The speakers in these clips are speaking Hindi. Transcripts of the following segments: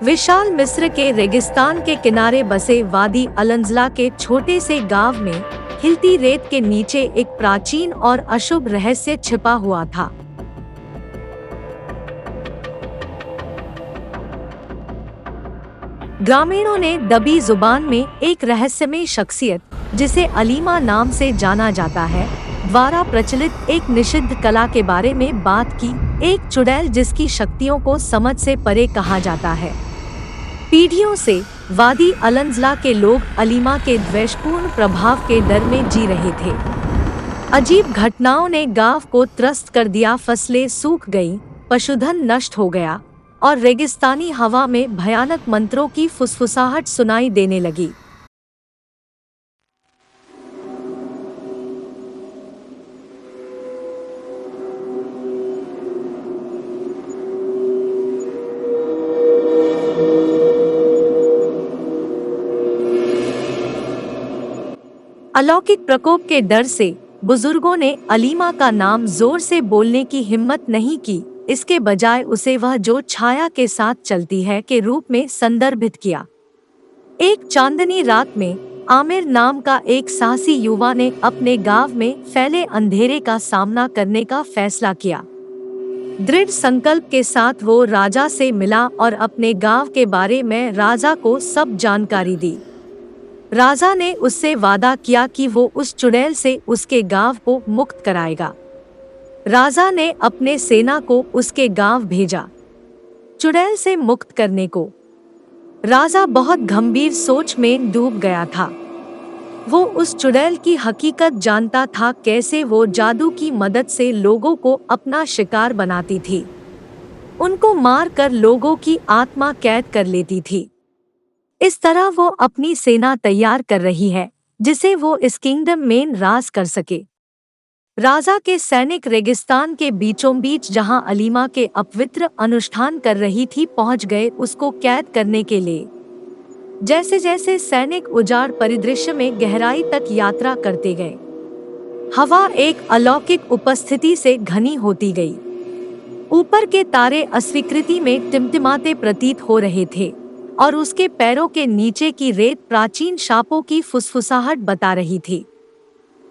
विशाल मिस्र के रेगिस्तान के किनारे बसे वादी अलंजला के छोटे से गांव में हिलती रेत के नीचे एक प्राचीन और अशुभ रहस्य छिपा हुआ था। ग्रामीणों ने दबी जुबान में एक रहस्यमय शख्सियत, जिसे अलीमा नाम से जाना जाता है, द्वारा प्रचलित एक निषिद्ध कला के बारे में बात की। एक चुड़ैल जिसकी शक्तियों को समझ से परे कहा जाता है। पीढ़ियों से वादी अलंजला के लोग अलीमा के द्वेषपूर्ण प्रभाव के डर में जी रहे थे। अजीब घटनाओं ने गांव को त्रस्त कर दिया। फसलें सूख गईं, पशुधन नष्ट हो गया और रेगिस्तानी हवा में भयानक मंत्रों की फुसफुसाहट सुनाई देने लगी। अलौकिक प्रकोप के डर से बुजुर्गों ने अलीमा का नाम जोर से बोलने की हिम्मत नहीं की। इसके बजाय उसे वह जो छाया के साथ चलती है के रूप में संदर्भित किया। एक चांदनी रात में आमिर नाम का एक साहसी युवा ने अपने गांव में फैले अंधेरे का सामना करने का फैसला किया। दृढ़ संकल्प के साथ वो राजा से मिला और अपने गांव के बारे में राजा को सब जानकारी दी। राजा ने उससे वादा किया कि वो उस चुड़ैल से उसके गांव को मुक्त कराएगा। राजा ने अपने सेना को उसके गांव भेजा चुड़ैल से मुक्त करने को। राजा बहुत गंभीर सोच में डूब गया था। वो उस चुड़ैल की हकीकत जानता था, कैसे वो जादू की मदद से लोगों को अपना शिकार बनाती थी, उनको मार कर लोगों की आत्मा कैद कर लेती थी। इस तरह वो अपनी सेना तैयार कर रही है जिसे वो इस किंगडम में राज कर सके। राजा के सैनिक रेगिस्तान के बीचों बीच जहां अलीमा के अपवित्र अनुष्ठान कर रही थी पहुंच गए उसको कैद करने के लिए। जैसे जैसे सैनिक उजाड़ परिदृश्य में गहराई तक यात्रा करते गए, हवा एक अलौकिक उपस्थिति से घनी होती गई। ऊपर के तारे अस्वीकृति में टिमटिमाते प्रतीत हो रहे थे और उसके पैरों के नीचे की रेत प्राचीन शापों की फुसफुसाहट बता रही थी।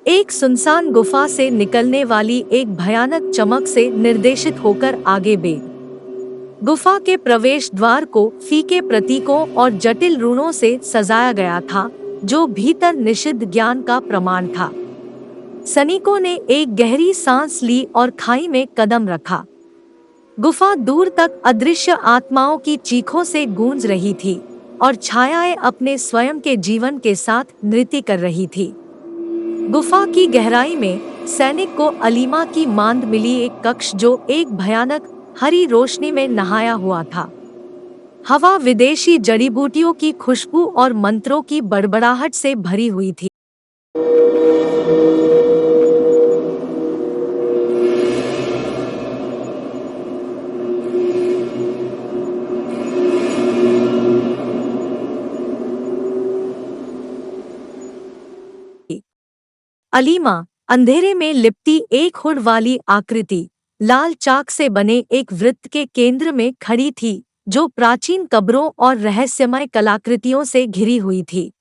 एक सुनसान गुफा से निकलने वाली एक भयानक चमक से निर्देशित होकर आगे बढ़े। गुफा के प्रवेश द्वार को फीके प्रतीकों और जटिल रूनों से सजाया गया था, जो भीतर निषिद्ध ज्ञान का प्रमाण था। सैनिकों ने एक गहरी सांस ली और खाई में कदम रखा। गुफा दूर तक अदृश्य आत्माओं की चीखों से गूंज रही थी और छायाएं अपने स्वयं के जीवन के साथ नृत्य कर रही थी। गुफा की गहराई में सैनिक को अलीमा की मांद मिली, एक कक्ष जो एक भयानक हरी रोशनी में नहाया हुआ था। हवा विदेशी जड़ी बूटियों की खुशबू और मंत्रों की बड़बड़ाहट से भरी हुई थी। अलीमा अंधेरे में लिपटी एक हुड वाली आकृति लाल चाक से बने एक वृत्त के केंद्र में खड़ी थी, जो प्राचीन कब्रों और रहस्यमय कलाकृतियों से घिरी हुई थी।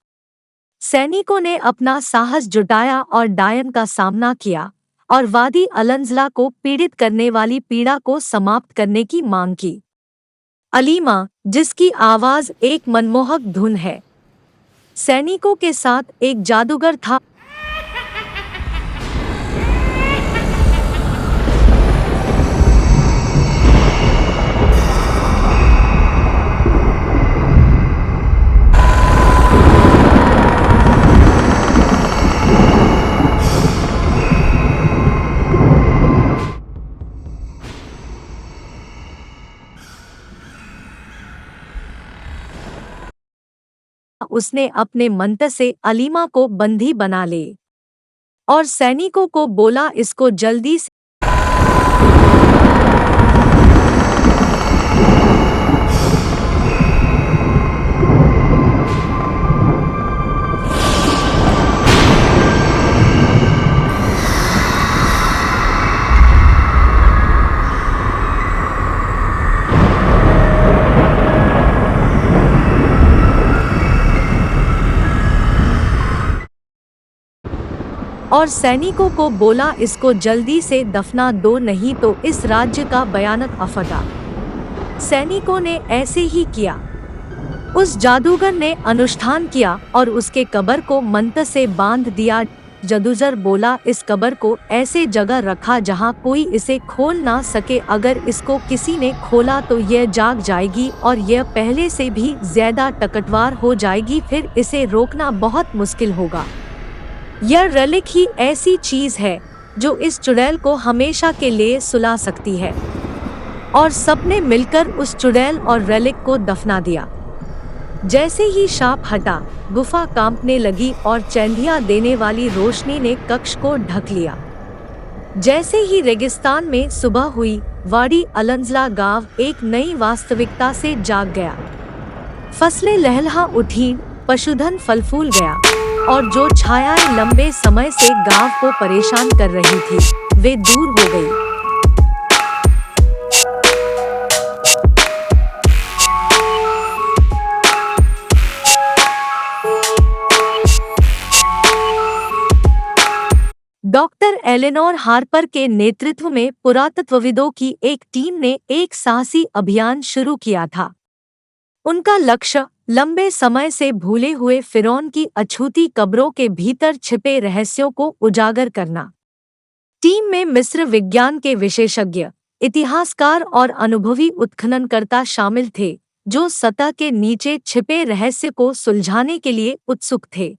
सैनिकों ने अपना साहस जुटाया और डायन का सामना किया और वादी अलंजला को पीड़ित करने वाली पीड़ा को समाप्त करने की मांग की। अलीमा, जिसकी आवाज एक मनमोहक धुन है, सैनिकों के साथ एक जादूगर था। उसने अपने मंत्र से अलीमा को बंदी बना ले और सैनिकों को बोला, इसको जल्दी से और सैनिकों को बोला, इसको जल्दी से दफना दो, नहीं तो इस राज्य का भयानक आफत। सैनिकों ने ऐसे ही किया। उस जादूगर ने अनुष्ठान किया और उसके कब्र को मंत्र से बांध दिया। जादूगर बोला, इस कब्र को ऐसे जगह रखा जहां कोई इसे खोल ना सके। अगर इसको किसी ने खोला तो यह जाग जाएगी और यह पहले से भी ज्यादा ताकतवर हो जाएगी, फिर इसे रोकना बहुत मुश्किल होगा। यह रेलिक ही ऐसी चीज है जो इस चुड़ैल को हमेशा के लिए सुला सकती है। और सबने मिलकर उस चुड़ैल और रेलिक को दफना दिया। जैसे ही शाप हटा, गुफा कांपने लगी और चैंधिया देने वाली रोशनी ने कक्ष को ढक लिया। जैसे ही रेगिस्तान में सुबह हुई, वाड़ी अलंजला गांव एक नई वास्तविकता से जाग गया। फसलें लहलहा उठी, पशुधन फल फूल गया और जो छायाएं लंबे समय से गांव को परेशान कर रही थी, वे दूर हो गई। डॉक्टर एलेनोर हार्पर के नेतृत्व में पुरातत्वविदों की एक टीम ने एक साहसी अभियान शुरू किया था। उनका लक्ष्य लंबे समय से भूले हुए फिरौन की अछूती कब्रों के भीतर छिपे रहस्यों को उजागर करना। टीम में मिस्र विज्ञान के विशेषज्ञ, इतिहासकार और अनुभवी उत्खननकर्ता शामिल थे, जो सतह के नीचे छिपे रहस्य को सुलझाने के लिए उत्सुक थे।